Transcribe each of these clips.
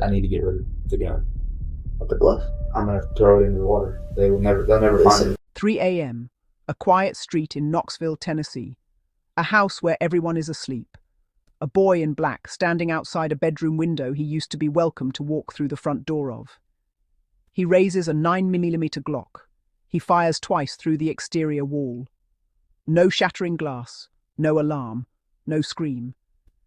I need to get rid of the gun. What the bluff? I'm gonna throw it into the water. They'll never find Listen, it. 3 a.m. A quiet street in Knoxville, Tennessee. A house where everyone is asleep. A boy in black standing outside a bedroom window he used to be welcome to walk through the front door of. He raises a 9mm Glock. He fires twice through the exterior wall. No shattering glass, no alarm, no scream.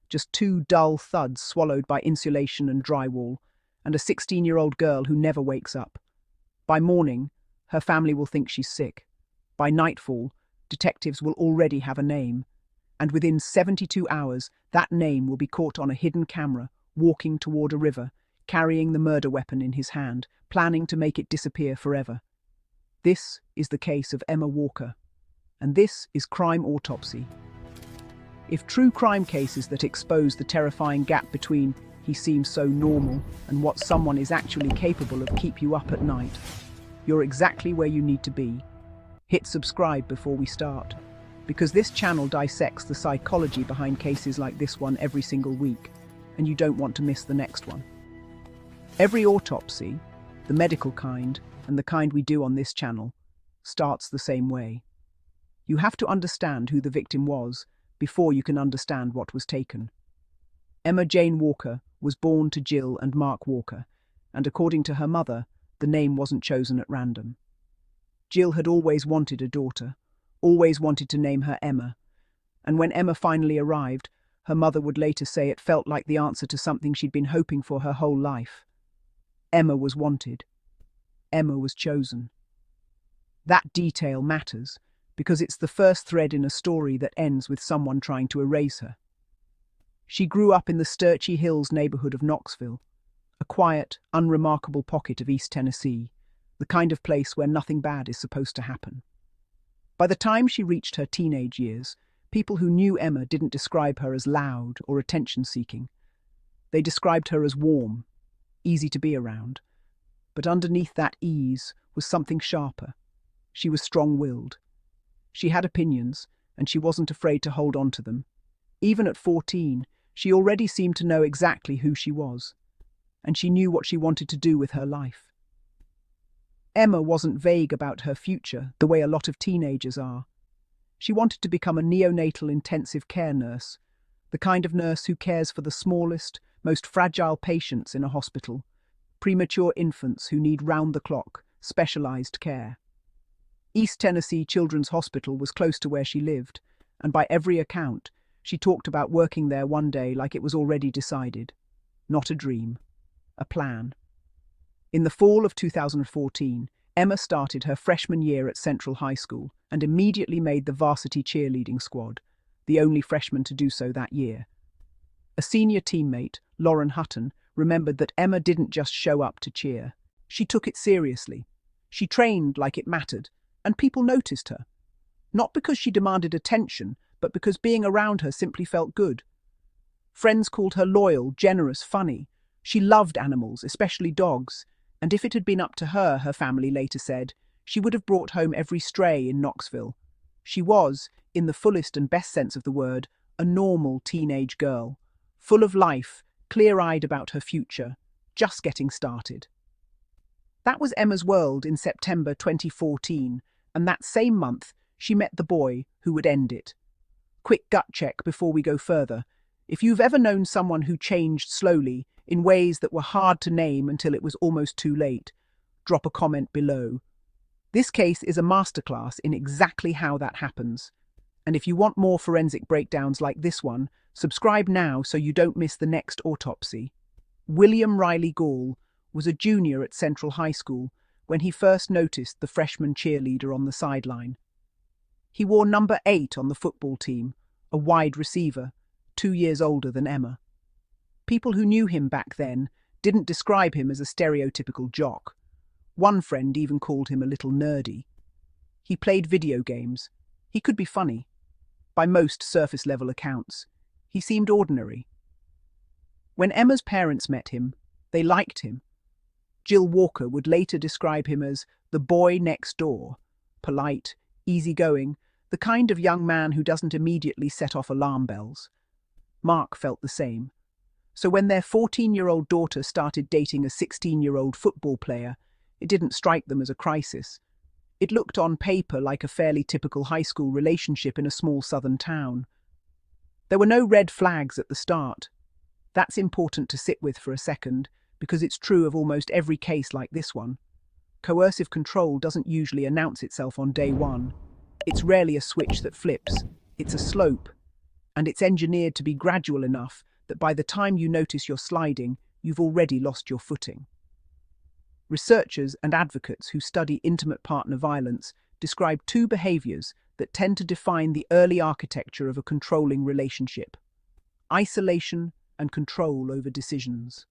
Just two dull thuds swallowed by insulation and drywall, and a 16-year-old girl who never wakes up. By morning, her family will think she's sick. By nightfall, detectives will already have a name. And within 72 hours, that name will be caught on a hidden camera, walking toward a river, carrying the murder weapon in his hand, planning to make it disappear forever. This is the case of Emma Walker. And this is Crime Autopsy. If true crime cases that expose the terrifying gap between he seems so normal and what someone is actually capable of keep you up at night, you're exactly where you need to be. Hit subscribe before we start, because this channel dissects the psychology behind cases like this one every single week, and you don't want to miss the next one. Every autopsy, the medical kind and the kind we do on this channel, starts the same way. You have to understand who the victim was before you can understand what was taken. Emma Jane Walker was born to Jill and Mark Walker, and according to her mother, the name wasn't chosen at random. Jill had always wanted a daughter, always wanted to name her Emma, and when Emma finally arrived, her mother would later say it felt like the answer to something she'd been hoping for her whole life. Emma was wanted. Emma was chosen. That detail matters, because it's the first thread in a story that ends with someone trying to erase her. She grew up in the Sturchy Hills neighborhood of Knoxville, a quiet, unremarkable pocket of East Tennessee, the kind of place where nothing bad is supposed to happen. By the time she reached her teenage years, people who knew Emma didn't describe her as loud or attention-seeking. They described her as warm, easy to be around. But underneath that ease was something sharper. She was strong-willed. She had opinions, and she wasn't afraid to hold on to them. Even at 14, she already seemed to know exactly who she was, and she knew what she wanted to do with her life. Emma wasn't vague about her future the way a lot of teenagers are. She wanted to become a neonatal intensive care nurse, the kind of nurse who cares for the smallest, most fragile patients in a hospital, premature infants who need round-the-clock, specialized care. East Tennessee Children's Hospital was close to where she lived, and by every account, she talked about working there one day like it was already decided. Not a dream, a plan. In the fall of 2014, Emma started her freshman year at Central High School and immediately made the varsity cheerleading squad, the only freshman to do so that year. A senior teammate, Lauren Hutton, remembered that Emma didn't just show up to cheer. She took it seriously. She trained like it mattered, and people noticed her. Not because she demanded attention, but because being around her simply felt good. Friends called her loyal, generous, funny. She loved animals, especially dogs, and if it had been up to her, her family later said, she would have brought home every stray in Knoxville. She was, in the fullest and best sense of the word, a normal teenage girl, full of life, clear-eyed about her future, just getting started. That was Emma's world in September 2014, and that same month, she met the boy who would end it. Quick gut check before we go further. If you've ever known someone who changed slowly, in ways that were hard to name until it was almost too late, drop a comment below. This case is a masterclass in exactly how that happens. And if you want more forensic breakdowns like this one, subscribe now so you don't miss the next autopsy. William Riley Gall was a junior at Central High School when he first noticed the freshman cheerleader on the sideline. He wore number 8 on the football team, a wide receiver, 2 years older than Emma. People who knew him back then didn't describe him as a stereotypical jock. One friend even called him a little nerdy. He played video games. He could be funny. By most surface-level accounts, he seemed ordinary. When Emma's parents met him, they liked him. Jill Walker would later describe him as the boy next door, polite, easygoing, the kind of young man who doesn't immediately set off alarm bells. Mark felt the same. So when their 14-year-old daughter started dating a 16-year-old football player, it didn't strike them as a crisis. It looked on paper like a fairly typical high school relationship in a small southern town. There were no red flags at the start. That's important to sit with for a second, because it's true of almost every case like this one. Coercive control doesn't usually announce itself on day one. It's rarely a switch that flips. It's a slope, and it's engineered to be gradual enough that by the time you notice you're sliding, you've already lost your footing. Researchers and advocates who study intimate partner violence describe two behaviors that tend to define the early architecture of a controlling relationship: isolation and control over decisions.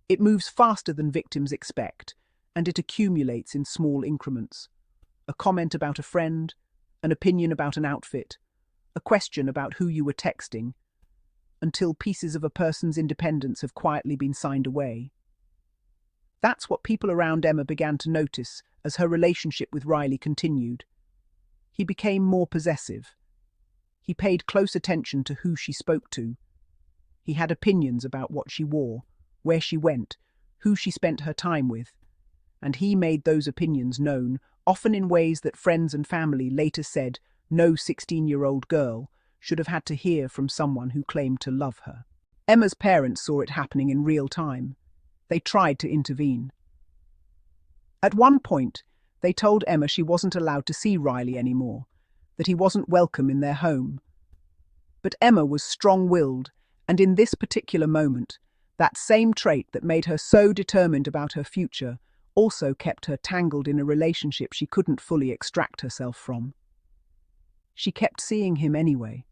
It moves faster than victims expect, and it accumulates in small increments. A comment about a friend, an opinion about an outfit, a question about who you were texting, until pieces of a person's independence have quietly been signed away. That's what people around Emma began to notice as her relationship with Riley continued. He became more possessive. He paid close attention to who she spoke to. He had opinions about what she wore, where she went, who she spent her time with, and he made those opinions known, often in ways that friends and family later said no 16-year-old girl should have had to hear from someone who claimed to love her. Emma's parents saw it happening in real time. They tried to intervene. At one point, they told Emma she wasn't allowed to see Riley anymore, that he wasn't welcome in their home. But Emma was strong-willed, and in this particular moment, that same trait that made her so determined about her future also kept her tangled in a relationship she couldn't fully extract herself from. She kept seeing him anyway.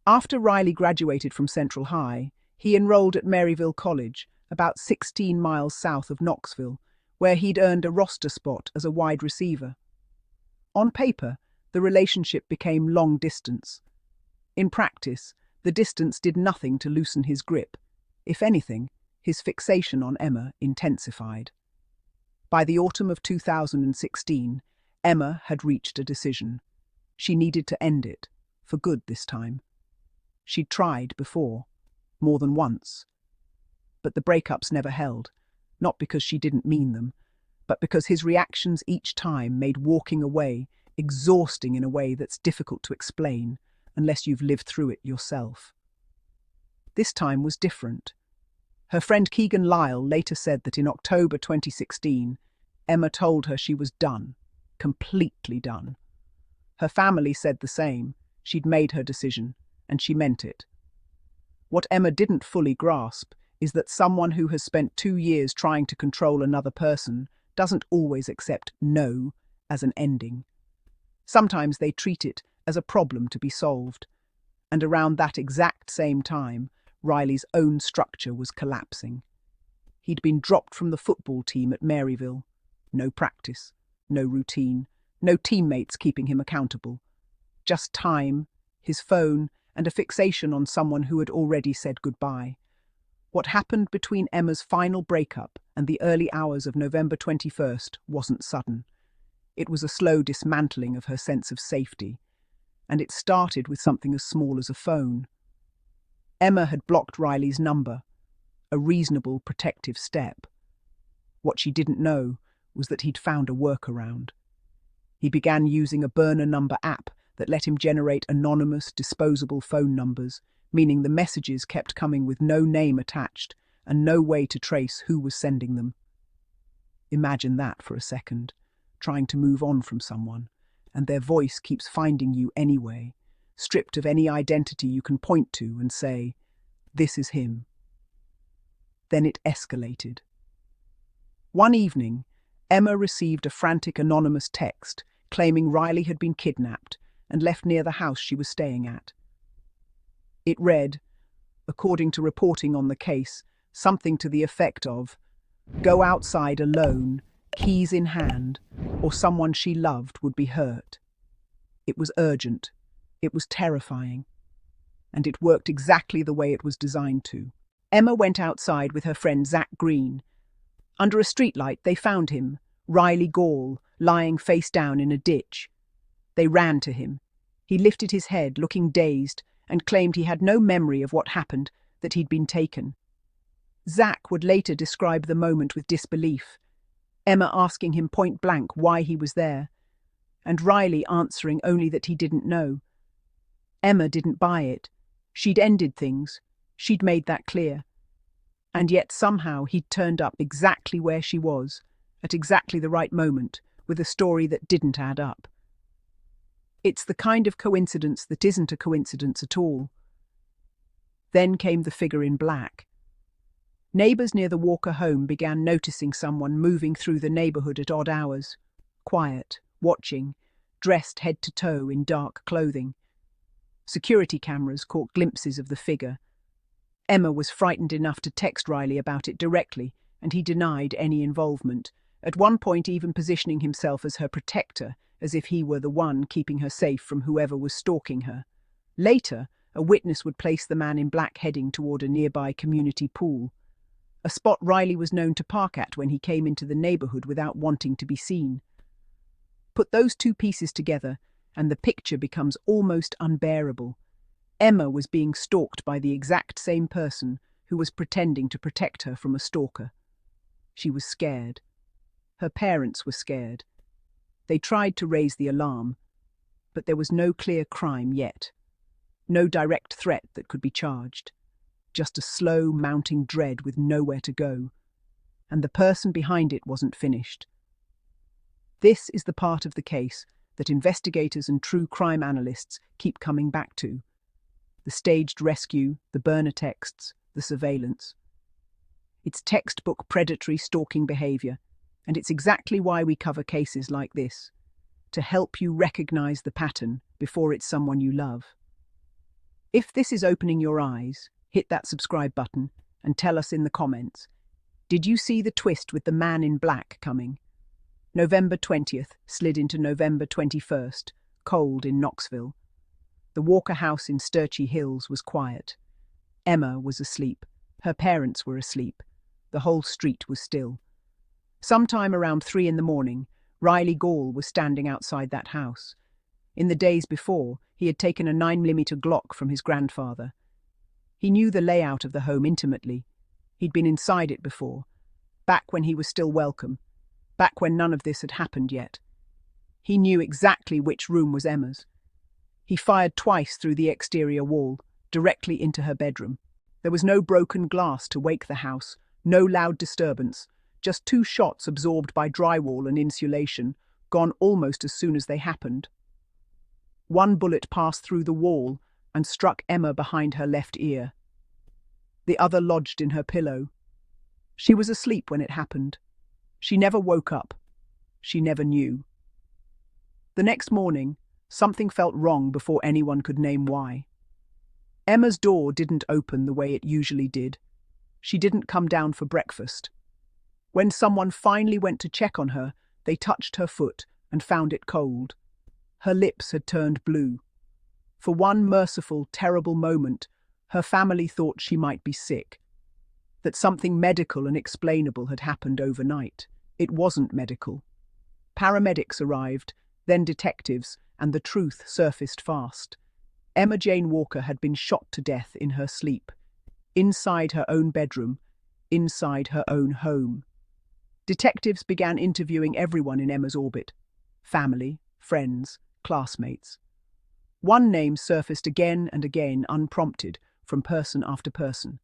After Riley graduated from Central High, he enrolled at Maryville College, about 16 miles south of Knoxville, where he'd earned a roster spot as a wide receiver. On paper, the relationship became long distance. In practice, the distance did nothing to loosen his grip. If anything, his fixation on Emma intensified. By the autumn of 2016, Emma had reached a decision. She needed to end it, for good this time. She'd tried before, more than once. But the breakups never held, not because she didn't mean them, but because his reactions each time made walking away exhausting in a way that's difficult to explain unless you've lived through it yourself. This time was different. Her friend Keegan Lyle later said that in October 2016, Emma told her she was done, completely done. Her family said the same. She'd made her decision, and she meant it. What Emma didn't fully grasp is that someone who has spent 2 years trying to control another person doesn't always accept no as an ending. Sometimes they treat it as a problem to be solved. And around that exact same time, Riley's own structure was collapsing. He'd been dropped from the football team at Maryville. No practice, no routine, no teammates keeping him accountable. Just time, his phone, and a fixation on someone who had already said goodbye. What happened between Emma's final breakup and the early hours of November 21st wasn't sudden. It was a slow dismantling of her sense of safety, and it started with something as small as a phone. Emma had blocked Riley's number, a reasonable protective step. What she didn't know was that he'd found a workaround. He began using a burner number app that let him generate anonymous, disposable phone numbers, meaning the messages kept coming with no name attached and no way to trace who was sending them. Imagine that for a second, trying to move on from someone, and their voice keeps finding you anyway, stripped of any identity you can point to and say, "This is him." Then it escalated. One evening, Emma received a frantic anonymous text claiming Riley had been kidnapped and left near the house she was staying at. It read, according to reporting on the case, something to the effect of, "Go outside alone, keys in hand, or someone she loved would be hurt." It was urgent. It was terrifying. And it worked exactly the way it was designed to. Emma went outside with her friend Zach Green. Under a streetlight, they found him, Riley Gall, lying face down in a ditch. They ran to him. He lifted his head, looking dazed, and claimed he had no memory of what happened, that he'd been taken. Zach would later describe the moment with disbelief, Emma asking him point blank why he was there, and Riley answering only that he didn't know. Emma didn't buy it. She'd ended things. She'd made that clear. And yet somehow he'd turned up exactly where she was, at exactly the right moment, with a story that didn't add up. It's the kind of coincidence that isn't a coincidence at all. Then came the figure in black. Neighbours near the Walker home began noticing someone moving through the neighbourhood at odd hours, quiet, watching, dressed head to toe in dark clothing. Security cameras caught glimpses of the figure. Emma was frightened enough to text Riley about it directly, and he denied any involvement, at one point even positioning himself as her protector, as if he were the one keeping her safe from whoever was stalking her. Later, a witness would place the man in black heading toward a nearby community pool, a spot Riley was known to park at when he came into the neighbourhood without wanting to be seen. Put those two pieces together, and the picture becomes almost unbearable. Emma was being stalked by the exact same person who was pretending to protect her from a stalker. She was scared. Her parents were scared. They tried to raise the alarm, but there was no clear crime yet. No direct threat that could be charged. Just a slow, mounting dread with nowhere to go. And the person behind it wasn't finished. This is the part of the case that investigators and true crime analysts keep coming back to. The staged rescue, the burner texts, the surveillance. It's textbook predatory stalking behaviour, and it's exactly why we cover cases like this, to help you recognise the pattern before it's someone you love. If this is opening your eyes, hit that subscribe button and tell us in the comments, did you see the twist with the man in black coming? November 20th slid into November 21st, cold in Knoxville. The Walker house in Sturchy Hills was quiet. Emma was asleep. Her parents were asleep. The whole street was still. Sometime around 3 a.m, Riley Gall was standing outside that house. In the days before, he had taken a 9mm Glock from his grandfather. He knew the layout of the home intimately. He'd been inside it before, back when he was still welcome, back when none of this had happened yet. He knew exactly which room was Emma's. He fired twice through the exterior wall, directly into her bedroom. There was no broken glass to wake the house, no loud disturbance, just 2 shots absorbed by drywall and insulation, gone almost as soon as they happened. One bullet passed through the wall and struck Emma behind her left ear. The other lodged in her pillow. She was asleep when it happened. She never woke up. She never knew. The next morning, something felt wrong before anyone could name why. Emma's door didn't open the way it usually did. She didn't come down for breakfast. When someone finally went to check on her, they touched her foot and found it cold. Her lips had turned blue. For one merciful, terrible moment, her family thought she might be sick, that something medical and explainable had happened overnight. It wasn't medical. Paramedics arrived, then detectives, and the truth surfaced fast. Emma Jane Walker had been shot to death in her sleep, inside her own bedroom, inside her own home. Detectives began interviewing everyone in Emma's orbit: family, friends, classmates. One name surfaced again and again, unprompted, from person after person: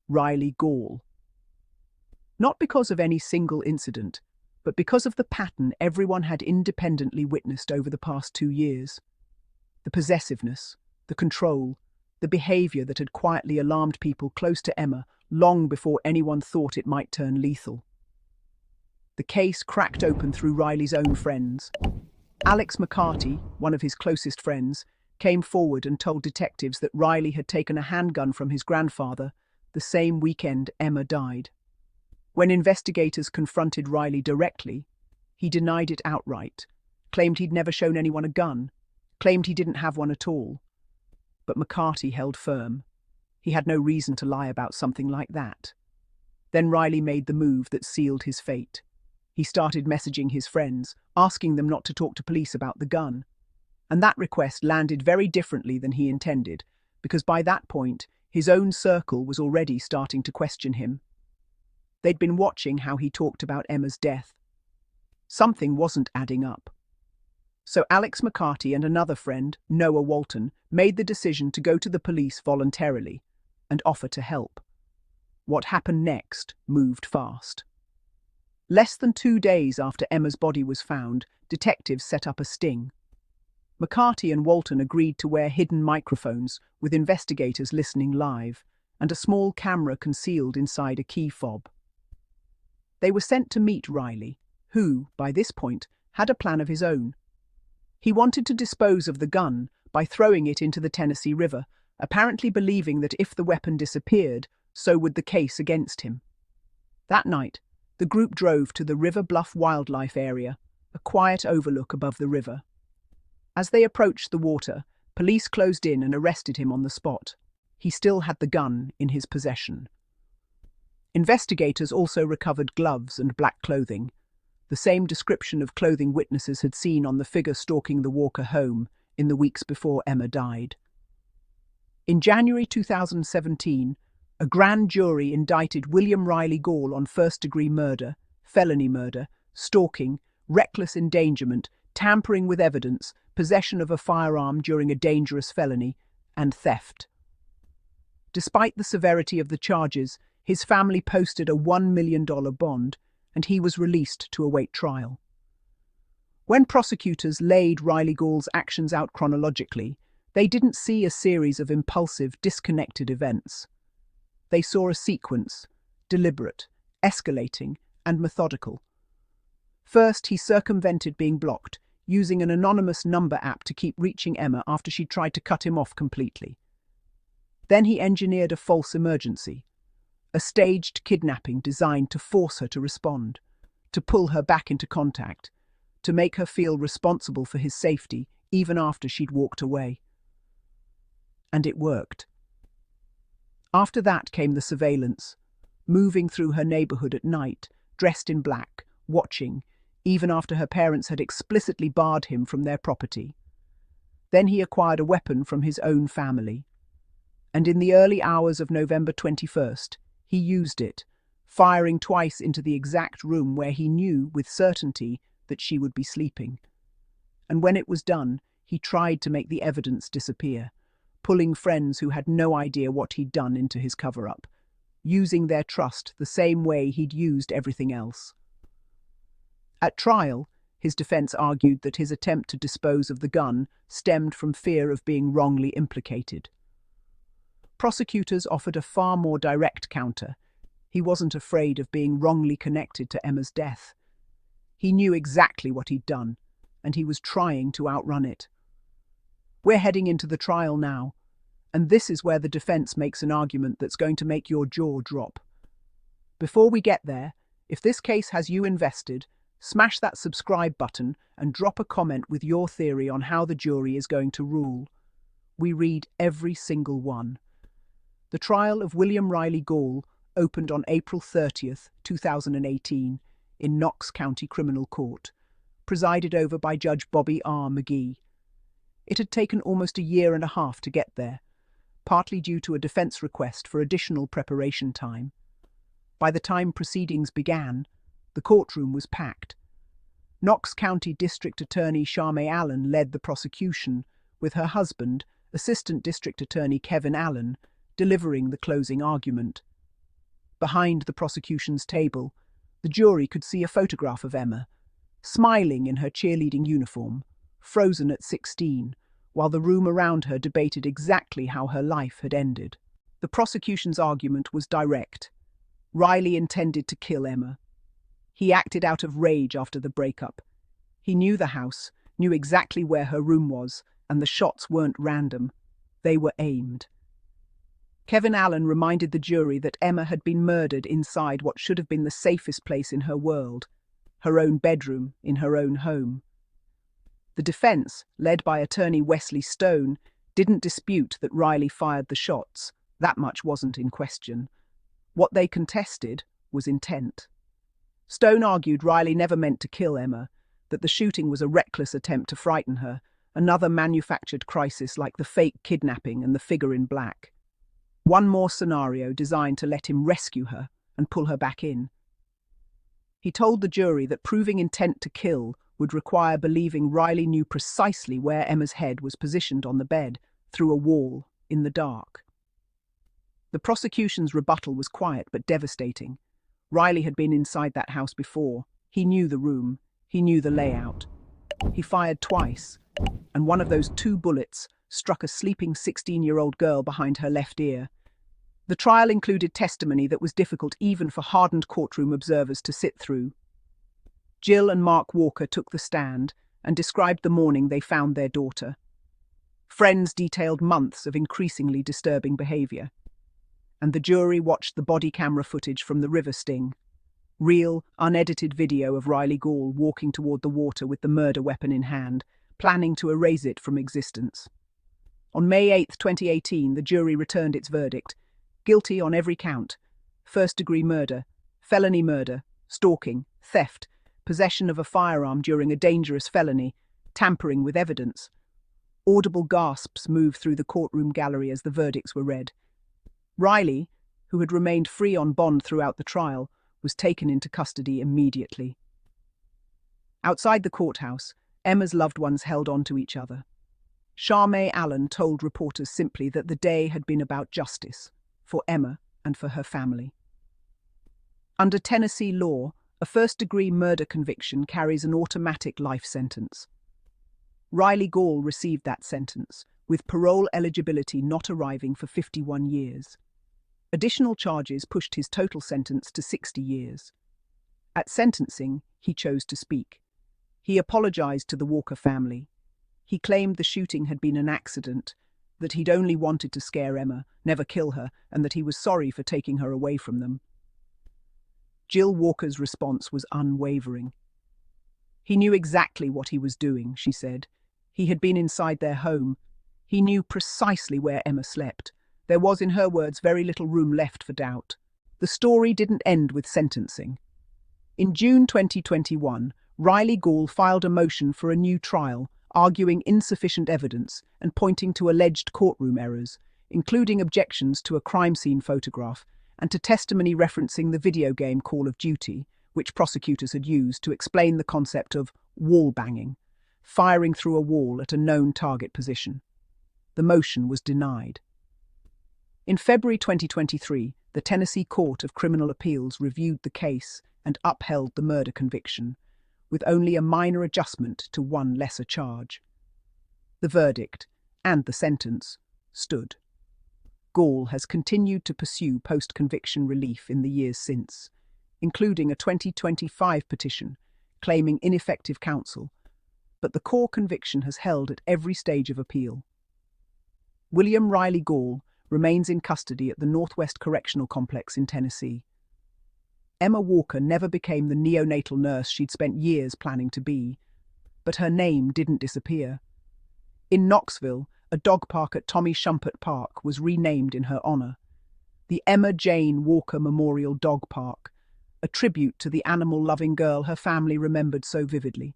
Riley Gall. Not because of any single incident, but because of the pattern everyone had independently witnessed over the past 2 years. The possessiveness, the control, the behaviour that had quietly alarmed people close to Emma long before anyone thought it might turn lethal. The case cracked open through Riley's own friends. Alex McCarty, one of his closest friends, came forward and told detectives that Riley had taken a handgun from his grandfather the same weekend Emma died. When investigators confronted Riley directly, he denied it outright, claimed he'd never shown anyone a gun, claimed he didn't have one at all. But McCarty held firm. He had no reason to lie about something like that. Then Riley made the move that sealed his fate. He started messaging his friends, asking them not to talk to police about the gun. And that request landed very differently than he intended, because by that point, His own circle was already starting to question him. They'd been watching how he talked about Emma's death. Something wasn't adding up. So Alex McCarty and another friend, Noah Walton, made the decision to go to the police voluntarily and offer to help. What happened next moved fast. Less than 2 days after Emma's body was found, detectives set up a sting. McCarty and Walton agreed to wear hidden microphones with investigators listening live and a small camera concealed inside a key fob. They were sent to meet Riley, who, by this point, had a plan of his own. He wanted to dispose of the gun by throwing it into the Tennessee River, apparently believing that if the weapon disappeared, so would the case against him. That night, the group drove to the River Bluff Wildlife Area, a quiet overlook above the river. As they approached the water, police closed in and arrested him on the spot. He still had the gun in his possession. Investigators also recovered gloves and black clothing, the same description of clothing witnesses had seen on the figure stalking the Walker home in the weeks before Emma died. In January 2017, a grand jury indicted William Riley Gall on first-degree murder, felony murder, stalking, reckless endangerment, tampering with evidence, possession of a firearm during a dangerous felony, and theft. Despite the severity of the charges, his family posted a $1 million bond, and he was released to await trial. When prosecutors laid Riley Gall's actions out chronologically, they didn't see a series of impulsive, disconnected events. They saw a sequence, deliberate, escalating, and methodical. First, he circumvented being blocked, using an anonymous number app to keep reaching Emma after she tried to cut him off completely. Then he engineered a false emergency, a staged kidnapping designed to force her to respond, to pull her back into contact, to make her feel responsible for his safety even after she'd walked away. And it worked. After that came the surveillance, moving through her neighborhood at night, dressed in black, watching, even after her parents had explicitly barred him from their property. Then he acquired a weapon from his own family. And in the early hours of November 21st, he used it, firing twice into the exact room where he knew with certainty that she would be sleeping. And when it was done, he tried to make the evidence disappear, pulling friends who had no idea what he'd done into his cover-up, using their trust the same way he'd used everything else. At trial, his defense argued that his attempt to dispose of the gun stemmed from fear of being wrongly implicated. Prosecutors offered a far more direct counter. He wasn't afraid of being wrongly connected to Emma's death. He knew exactly what he'd done, and he was trying to outrun it. We're heading into the trial now, and this is where the defense makes an argument that's going to make your jaw drop. Before we get there, if this case has you invested, smash that subscribe button and drop a comment with your theory on how the jury is going to rule. We read every single one. The trial of William Riley Gall opened on April 30th, 2018, in Knox County Criminal Court, presided over by Judge Bobby R. McGee. It had taken almost a year and a half to get there, partly due to a defense request for additional preparation time. By the time proceedings began, the courtroom was packed. Knox County District Attorney Charmaine Allen led the prosecution, with her husband, Assistant District Attorney Kevin Allen, delivering the closing argument. Behind the prosecution's table, the jury could see a photograph of Emma, smiling in her cheerleading uniform, frozen at 16, while the room around her debated exactly how her life had ended. The prosecution's argument was direct. Riley intended to kill Emma. He acted out of rage after the breakup. He knew the house, knew exactly where her room was, and the shots weren't random. They were aimed. Kevin Allen reminded the jury that Emma had been murdered inside what should have been the safest place in her world, her own bedroom in her own home. The defense, led by attorney Wesley Stone, didn't dispute that Riley fired the shots. That much wasn't in question. What they contested was intent. Stone argued Riley never meant to kill Emma, that the shooting was a reckless attempt to frighten her, another manufactured crisis like the fake kidnapping and the figure in black. One more scenario designed to let him rescue her and pull her back in. He told the jury that proving intent to kill would require believing Riley knew precisely where Emma's head was positioned on the bed, through a wall, in the dark. The prosecution's rebuttal was quiet but devastating. Riley had been inside that house before. He knew the room. He knew the layout. He fired twice, and one of those 2 bullets struck a sleeping 16-year-old girl behind her left ear. The trial included testimony that was difficult even for hardened courtroom observers to sit through. Jill and Mark Walker took the stand and described the morning they found their daughter. Friends detailed months of increasingly disturbing behavior. And the jury watched the body camera footage from the river sting. Real, unedited video of Riley Gaul walking toward the water with the murder weapon in hand, planning to erase it from existence. On May 8, 2018, the jury returned its verdict. Guilty on every count: first-degree murder, felony murder, stalking, theft, possession of a firearm during a dangerous felony, tampering with evidence. Audible gasps moved through the courtroom gallery as the verdicts were read. Riley, who had remained free on bond throughout the trial, was taken into custody immediately. Outside the courthouse, Emma's loved ones held on to each other. Charmaine Allen told reporters simply that the day had been about justice, for Emma and for her family. Under Tennessee law, a first-degree murder conviction carries an automatic life sentence. Riley Gaul received that sentence, with parole eligibility not arriving for 51 years. Additional charges pushed his total sentence to 60 years. At sentencing, he chose to speak. He apologized to the Walker family. He claimed the shooting had been an accident, that he'd only wanted to scare Emma, never kill her, and that he was sorry for taking her away from them. Jill Walker's response was unwavering. He knew exactly what he was doing, she said. He had been inside their home. He knew precisely where Emma slept. There was, in her words, very little room left for doubt. The story didn't end with sentencing. In June 2021, Riley Gaul filed a motion for a new trial, arguing insufficient evidence and pointing to alleged courtroom errors, including objections to a crime scene photograph and to testimony referencing the video game Call of Duty, which prosecutors had used to explain the concept of wall banging, firing through a wall at a known target position. The motion was denied. In February 2023, the Tennessee Court of Criminal Appeals reviewed the case and upheld the murder conviction, with only a minor adjustment to one lesser charge. The verdict, and the sentence, stood. Gaul has continued to pursue post-conviction relief in the years since, including a 2025 petition claiming ineffective counsel, but the core conviction has held at every stage of appeal. William Riley Gaul remains in custody at the Northwest Correctional Complex in Tennessee. Emma Walker never became the neonatal nurse she'd spent years planning to be, but her name didn't disappear. In Knoxville, a dog park at Tommy Shumpert Park was renamed in her honor, the Emma Jane Walker Memorial Dog Park, a tribute to the animal-loving girl her family remembered so vividly.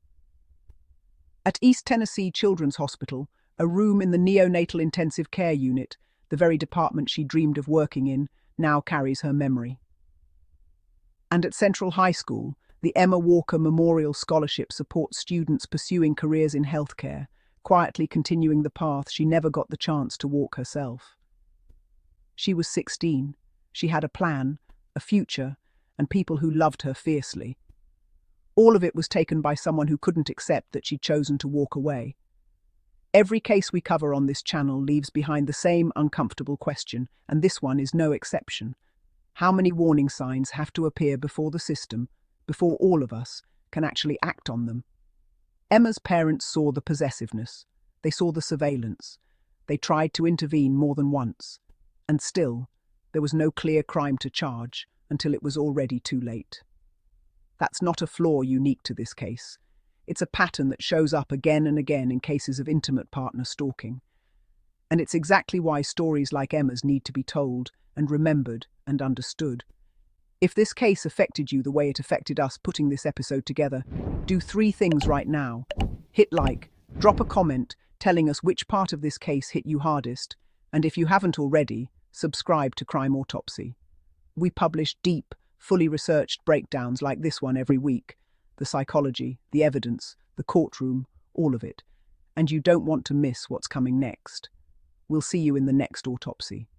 At East Tennessee Children's Hospital, a room in the neonatal intensive care unit, the very department she dreamed of working in, now carries her memory. And at Central High School, the Emma Walker Memorial Scholarship supports students pursuing careers in healthcare, quietly continuing the path she never got the chance to walk herself. She was 16. She had a plan, a future, and people who loved her fiercely. All of it was taken by someone who couldn't accept that she'd chosen to walk away. Every case we cover on this channel leaves behind the same uncomfortable question, and this one is no exception. How many warning signs have to appear before the system, before all of us, can actually act on them? Emma's parents saw the possessiveness. They saw the surveillance. They tried to intervene more than once. And still, there was no clear crime to charge until it was already too late. That's not a flaw unique to this case. It's a pattern that shows up again and again in cases of intimate partner stalking. And it's exactly why stories like Emma's need to be told and remembered and understood. If this case affected you the way it affected us putting this episode together, do 3 things right now. Hit like, drop a comment telling us which part of this case hit you hardest, and if you haven't already, subscribe to Crime Autopsy. We publish deep, fully researched breakdowns like this one every week. The psychology, the evidence, the courtroom, all of it. And you don't want to miss what's coming next. We'll see you in the next autopsy.